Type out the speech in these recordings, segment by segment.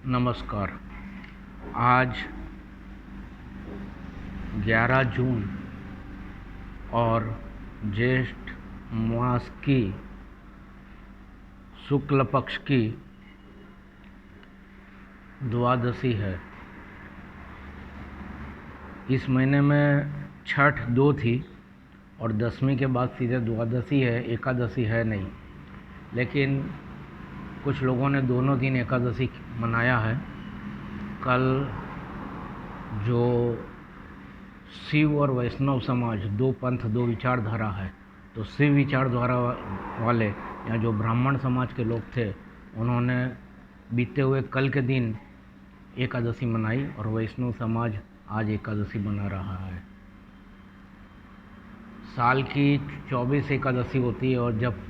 नमस्कार। आज 11 जून और ज्येष्ठ मास की शुक्ल पक्ष की द्वादशी है। इस महीने में छठ 2 थी और दसवीं के बाद सीधे द्वादशी है, एकादशी है नहीं। लेकिन कुछ लोगों ने दोनों दिन एकादशी मनाया है। कल जो शिव और वैष्णव समाज, दो पंथ दो विचारधारा है, तो शिव विचारधारा वाले या जो ब्राह्मण समाज के लोग थे, उन्होंने बीते हुए कल के दिन एकादशी मनाई और वैष्णव समाज आज एकादशी मना रहा है। साल की 24 एकादशी होती है और जब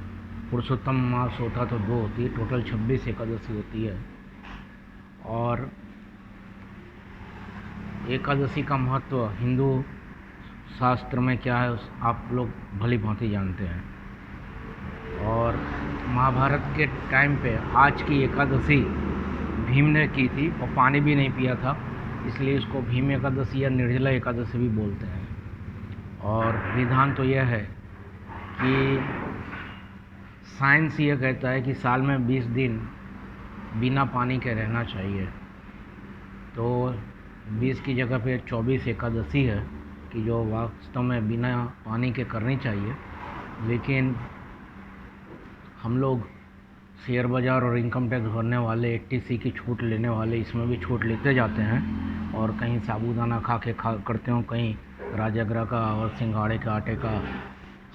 पुरुषोत्तम मास होता तो 2 होती है, टोटल 26 एकादशी होती है। और एकादशी का महत्व हिंदू शास्त्र में क्या है आप लोग भली भांति जानते हैं। और महाभारत के टाइम पे आज की एकादशी भीम ने की थी और पानी भी नहीं पिया था, इसलिए इसको भीम एकादशी या निर्जला एकादशी भी बोलते हैं। और विधान तो यह है कि साइंस ये कहता है कि साल में 20 दिन बिना पानी के रहना चाहिए, तो 20 की जगह पे 24 एकादशी है कि जो वास्तव में बिना पानी के करनी चाहिए। लेकिन हम लोग शेयर बाज़ार और इनकम टैक्स भरने वाले, 80C की छूट लेने वाले इसमें भी छूट लेते जाते हैं और कहीं साबूदाना खा करते हो, कहीं राजागरा का और सिंघाड़े के आटे का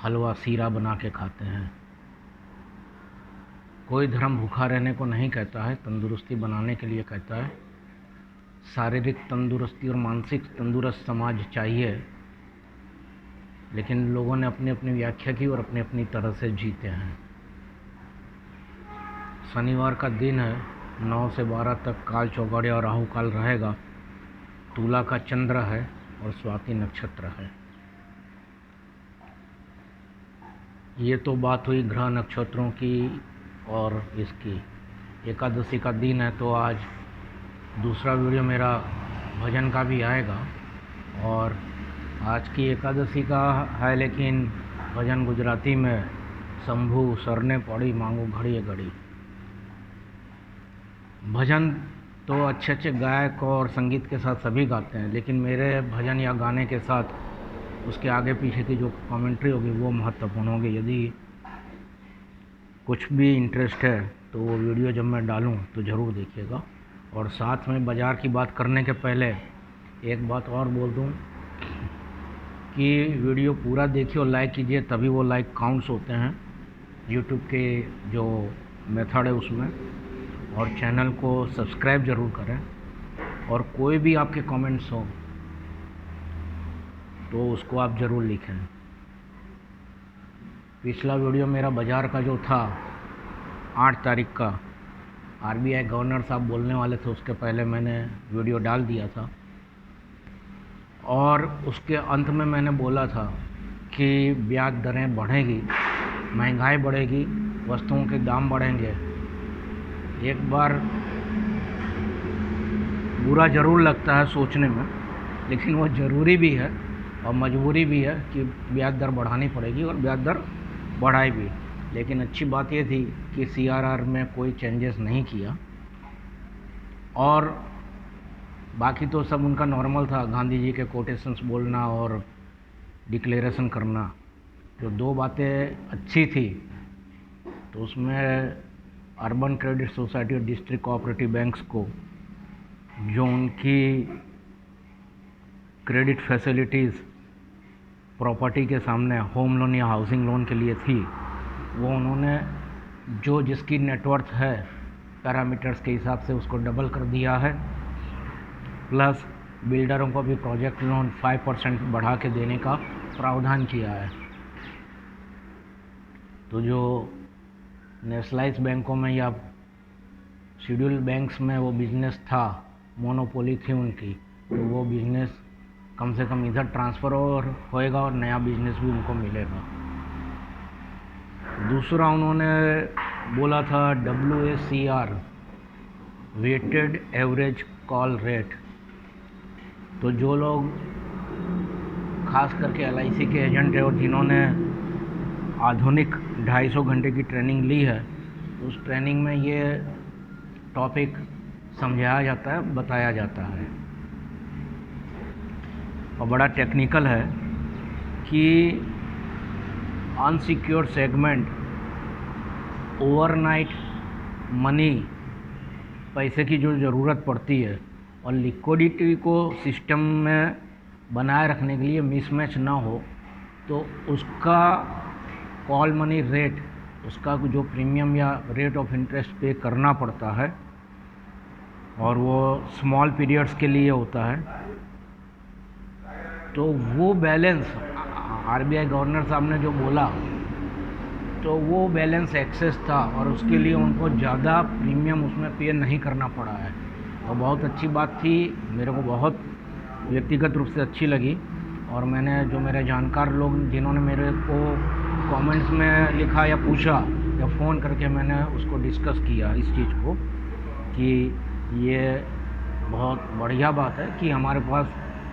हलवा सीरा बना के खाते हैं। कोई धर्म भूखा रहने को नहीं कहता है, तंदुरुस्ती बनाने के लिए कहता है। शारीरिक तंदुरुस्ती और मानसिक तंदुरुस्त समाज चाहिए, लेकिन लोगों ने अपनी अपनी व्याख्या की और अपनी अपनी तरह से जीते हैं। शनिवार का दिन है, 9 से 12 तक काल चौगाड़िया और राहु काल रहेगा। तुला का चंद्र है और स्वाति नक्षत्र है। ये तो बात हुई ग्रह नक्षत्रों की और इसकी। एकादशी का दिन है तो आज दूसरा वीडियो मेरा भजन का भी आएगा और आज की एकादशी का है, लेकिन भजन गुजराती में शंभू सरने पड़ी मांगो घड़ी घड़ी। भजन तो अच्छे अच्छे गायक और संगीत के साथ सभी गाते हैं, लेकिन मेरे भजन या गाने के साथ उसके आगे पीछे की जो कमेंट्री होगी वो महत्वपूर्ण होगी। यदि कुछ भी इंटरेस्ट है तो वो वीडियो जब मैं डालूं तो ज़रूर देखिएगा। और साथ में बाज़ार की बात करने के पहले एक बात और बोल दूं कि वीडियो पूरा देखिए और लाइक कीजिए, तभी वो लाइक काउंट्स होते हैं यूट्यूब के जो मेथड है उसमें। और चैनल को सब्सक्राइब ज़रूर करें और कोई भी आपके कमेंट्स हो तो उसको आप ज़रूर लिखें। पिछला वीडियो मेरा बाज़ार का जो था 8 तारीख का, RBI गवर्नर साहब बोलने वाले थे, उसके पहले मैंने वीडियो डाल दिया था और उसके अंत में मैंने बोला था कि ब्याज दरें बढ़ेगी, महंगाई बढ़ेगी, वस्तुओं के दाम बढ़ेंगे। एक बार बुरा ज़रूर लगता है सोचने में, लेकिन वो ज़रूरी भी है और मजबूरी भी है कि ब्याज दर बढ़ानी पड़ेगी और ब्याज दर बढ़ाई भी। लेकिन अच्छी बात ये थी कि CRR में कोई चेंजेस नहीं किया और बाकी तो सब उनका नॉर्मल था। गांधी जी के कोटेशंस बोलना और डिक्लेरेशन करना, जो 2 बातें अच्छी थी तो उसमें अर्बन क्रेडिट सोसाइटी और डिस्ट्रिक्ट कोऑपरेटिव बैंक्स को जो उनकी क्रेडिट फैसिलिटीज़ प्रॉपर्टी के सामने होम लोन या हाउसिंग लोन के लिए थी, वो उन्होंने जो जिसकी नेटवर्थ है पैरामीटर्स के हिसाब से उसको डबल कर दिया है। प्लस बिल्डरों को भी प्रोजेक्ट लोन 5% बढ़ा के देने का प्रावधान किया है। तो जो नेशनलाइज बैंकों में या शेड्यूल बैंक्स में वो बिज़नेस था, मोनोपोली थी उनकी, तो वो बिज़नेस कम से कम इधर ट्रांसफ़र और होएगा और नया बिज़नेस भी उनको मिलेगा। दूसरा उन्होंने बोला था WACR weighted average call rate. तो जो लोग खास करके LIC के एजेंट है और जिन्होंने आधुनिक 250 घंटे की ट्रेनिंग ली है, उस ट्रेनिंग में ये टॉपिक समझाया जाता है, बताया जाता है और बड़ा टेक्निकल है कि अनसिक्योर्ड सेगमेंट ओवरनाइट मनी, पैसे की जो ज़रूरत पड़ती है और लिक्विडिटी को सिस्टम में बनाए रखने के लिए मिसमैच ना हो, तो उसका कॉल मनी रेट, उसका जो प्रीमियम या रेट ऑफ इंटरेस्ट पे करना पड़ता है और वो स्मॉल पीरियड्स के लिए होता है। तो वो बैलेंस RBI गवर्नर साहब ने जो बोला, तो वो बैलेंस एक्सेस था और उसके लिए उनको ज़्यादा प्रीमियम उसमें पे नहीं करना पड़ा है। और बहुत अच्छी बात थी, मेरे को बहुत व्यक्तिगत रूप से अच्छी लगी। और मैंने जो मेरे जानकार लोग जिन्होंने मेरे को कमेंट्स में लिखा या पूछा या फ़ोन करके मैंने उसको डिस्कस किया इस चीज़ को, कि ये बहुत बढ़िया बात है कि हमारे पास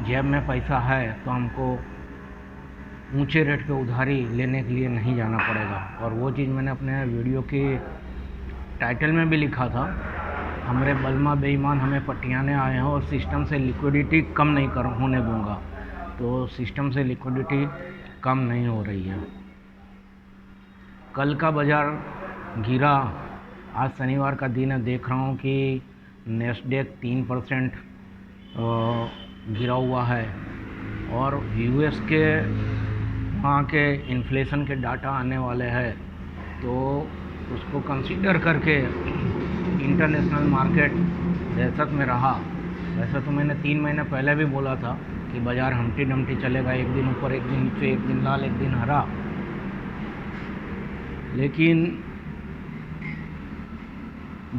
जेब में पैसा है तो हमको ऊंचे रेट पे उधारी लेने के लिए नहीं जाना पड़ेगा। और वो चीज़ मैंने अपने वीडियो के टाइटल में भी लिखा था, हमरे बलमा बेईमान हमें पटियाने आए हैं और सिस्टम से लिक्विडिटी कम नहीं होने दूंगा। तो सिस्टम से लिक्विडिटी कम नहीं हो रही है। कल का बाज़ार गिरा, आज शनिवार का दिन है, देख रहा हूँ कि नेस्डेक 3% गिरा हुआ है और US के वहाँ के इन्फ्लेशन के डाटा आने वाले हैं, तो उसको कंसीडर करके इंटरनेशनल मार्केट दहशत में रहा। वैसे तो मैंने 3 महीने पहले भी बोला था कि बाज़ार हमटी डमटी चलेगा, एक दिन ऊपर एक दिन नीचे, एक दिन लाल एक दिन हरा, लेकिन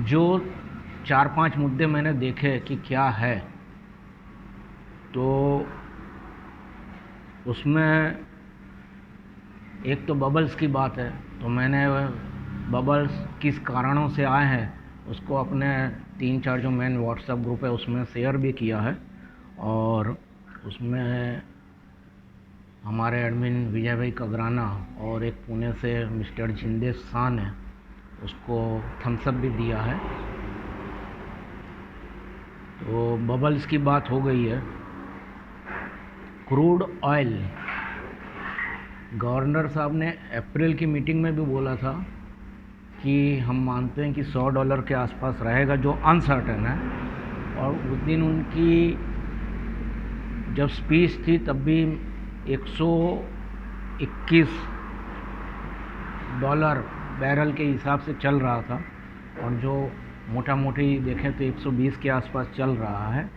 जो 4-5 मुद्दे मैंने देखे कि क्या है, तो उसमें एक तो बबल्स की बात है। तो मैंने बबल्स किस कारणों से आए हैं उसको अपने 3-4 जो मेन व्हाट्सएप ग्रुप है उसमें शेयर भी किया है, और उसमें हमारे एडमिन विजय भाई कगराना और एक पुणे से मिस्टर जिंदे शाह ने उसको थम्सअप भी दिया है। तो बबल्स की बात हो गई है। क्रूड ऑयल, गवर्नर साहब ने अप्रैल की मीटिंग में भी बोला था कि हम मानते हैं कि $100 के आसपास रहेगा, जो अनसर्टेन है। और उस दिन उनकी जब स्पीच थी तब भी $121 बैरल के हिसाब से चल रहा था, और जो मोटा मोटी देखें तो 120 के आसपास चल रहा है।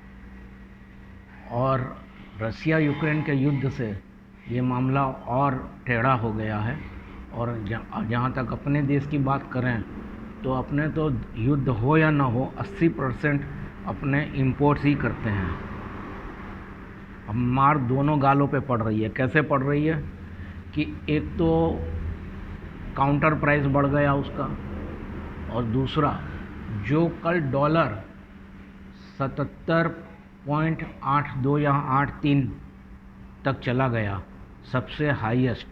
और रसिया यूक्रेन के युद्ध से ये मामला और टेढ़ा हो गया है। और जहाँ तक अपने देश की बात करें तो अपने तो युद्ध हो या ना हो 80% अपने इंपोर्ट्स ही करते हैं। अब मार दोनों गालों पे पड़ रही है। कैसे पड़ रही है कि एक तो काउंटर प्राइस बढ़ गया उसका, और दूसरा जो कल डॉलर 77.82 या 83 तक चला गया, सबसे हाईएस्ट,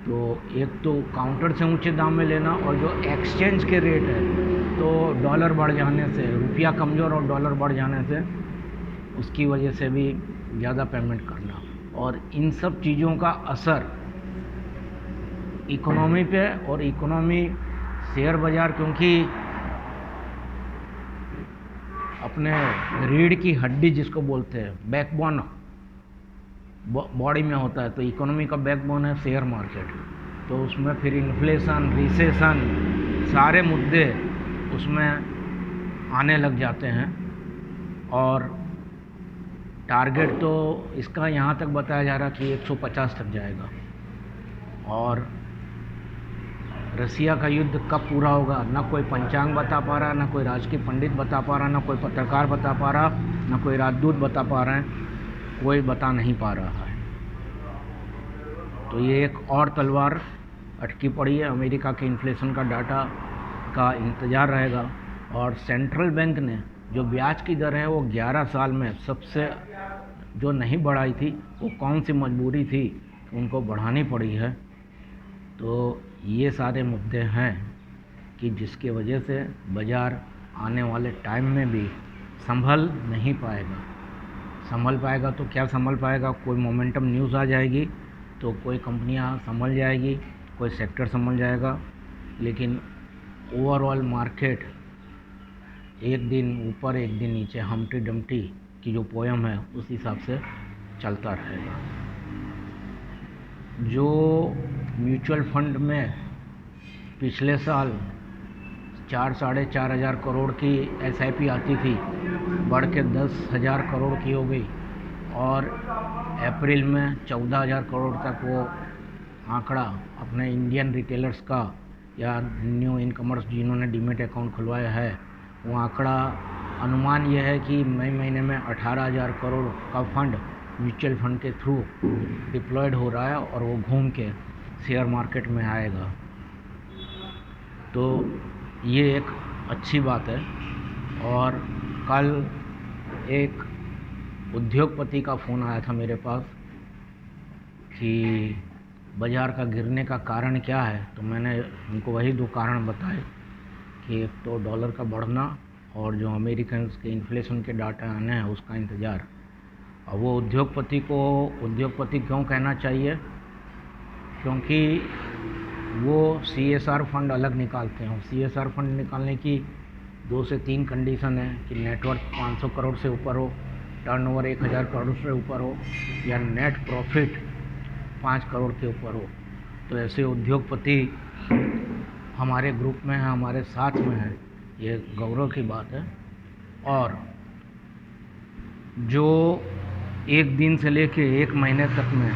तो एक तो काउंटर से ऊंचे दाम में लेना, और जो एक्सचेंज के रेट है तो डॉलर बढ़ जाने से, रुपया कमज़ोर और डॉलर बढ़ जाने से उसकी वजह से भी ज़्यादा पेमेंट करना। और इन सब चीज़ों का असर इकोनॉमी पे, और इकोनॉमी शेयर बाज़ार, क्योंकि अपने रीढ़ की हड्डी जिसको बोलते हैं, बैकबोन बॉडी में होता है, तो इकोनॉमी का बैकबोन है शेयर मार्केट। तो उसमें फिर इन्फ्लेशन, रिसेशन, सारे मुद्दे उसमें आने लग जाते हैं। और टारगेट तो इसका यहाँ तक बताया जा रहा कि 150 तक जाएगा। और रसिया का युद्ध कब पूरा होगा, ना कोई पंचांग बता पा रहा, ना कोई राजकीय पंडित बता पा रहा, ना कोई पत्रकार बता पा रहा, ना कोई राजदूत बता पा रहे हैं, कोई बता नहीं पा रहा है। तो ये एक और तलवार अटकी पड़ी है। अमेरिका के इन्फ्लेशन का डाटा का इंतज़ार रहेगा। और सेंट्रल बैंक ने जो ब्याज की दर है वो 11 साल में सबसे जो नहीं बढ़ाई थी, वो कौन सी मजबूरी थी उनको बढ़ानी पड़ी है। तो ये सारे मुद्दे हैं कि जिसकी वजह से बाज़ार आने वाले टाइम में भी संभल नहीं पाएगा। संभल पाएगा तो क्या संभल पाएगा, कोई मोमेंटम न्यूज़ आ जाएगी तो कोई कंपनियां संभल जाएगी, कोई सेक्टर संभल जाएगा, लेकिन ओवरऑल मार्केट एक दिन ऊपर एक दिन नीचे, हमटी डमटी की जो पोयम है उस हिसाब से चलता रहेगा। जो म्यूचुअल फंड में पिछले साल 4-4.5 हज़ार करोड़ की SIP आती थी, बढ़ के 10,000 करोड़ की हो गई और अप्रैल में 14,000 करोड़ तक वो आंकड़ा अपने इंडियन रिटेलर्स का या न्यू इनकमर्स जिन्होंने डीमेट अकाउंट खुलवाया है, वो आंकड़ा अनुमान यह है कि मई महीने में 18,000 करोड़ का फंड म्यूचुअल फंड के थ्रू डिप्लॉयड हो रहा है और वो घूम के शेयर मार्केट में आएगा। तो ये एक अच्छी बात है। और कल एक उद्योगपति का फ़ोन आया था मेरे पास कि बाज़ार का गिरने का कारण क्या है, तो मैंने उनको वही 2 कारण बताए कि एक तो डॉलर का बढ़ना और जो अमेरिकन के इन्फ्लेशन के डाटा आने हैं उसका इंतज़ार। और वो उद्योगपति को उद्योगपति क्यों कहना चाहिए, क्योंकि वो CSR फंड अलग निकालते हैं। CSR फंड निकालने की 2 से 3 कंडीशन है कि नेटवर्थ 500 करोड़ से ऊपर हो, टर्नओवर 1,000 करोड़ से ऊपर हो या नेट प्रॉफिट 5 करोड़ के ऊपर हो। तो ऐसे उद्योगपति हमारे ग्रुप में है, हमारे साथ में है, ये गौरव की बात है। और जो एक दिन से लेके 1 महीने तक में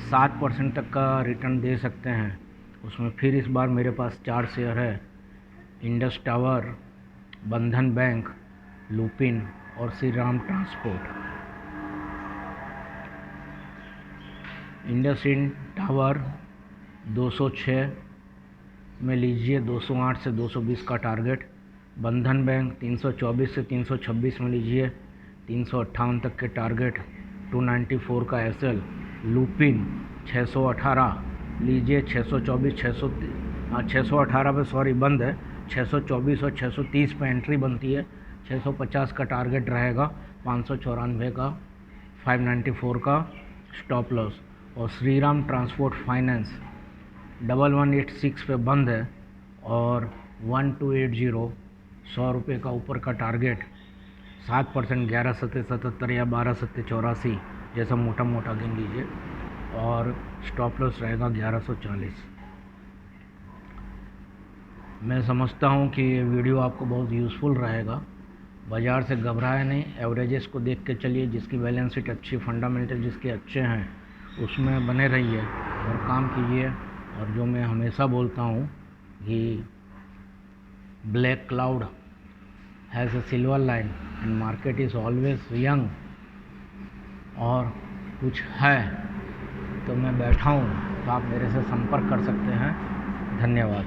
7% तक का रिटर्न दे सकते हैं, उसमें फिर इस बार मेरे पास 4 शेयर है, इंडस टावर, बंधन बैंक, लुपिन और Shri Ram transport. Indus tower 206 में लीजिए, 208 से 220 का टारगेट। बंधन बैंक 324 से 326 में लीजिए, 358 तक के टारगेट, 294 का SL। लुपिन 618 लीजिए, 618 पे सॉरी बंद है, 624 और 630 पे एंट्री बनती है, 650 का टारगेट रहेगा, 594 का, 594 का स्टॉप लॉस। और श्री राम ट्रांसपोर्ट फाइनेंस 1186 पे बंद है और 1280 ₹100 का ऊपर का टारगेट, 7%, 11,77 या 12,84 जैसा मोटा मोटा गिन लीजिए, और स्टॉप लॉस रहेगा 1140। मैं समझता हूँ कि ये वीडियो आपको बहुत यूज़फुल रहेगा। बाज़ार से घबराए नहीं, एवरेजेस को देख के चलिए, जिसकी बैलेंस शीट अच्छी, फंडामेंटल जिसके अच्छे हैं उसमें बने रहिए और काम कीजिए। और जो मैं हमेशा बोलता हूँ कि black cloud has a silver line and market is always young. और कुछ है तो मैं बैठा हूँ, तो आप मेरे से संपर्क कर सकते हैं। धन्यवाद।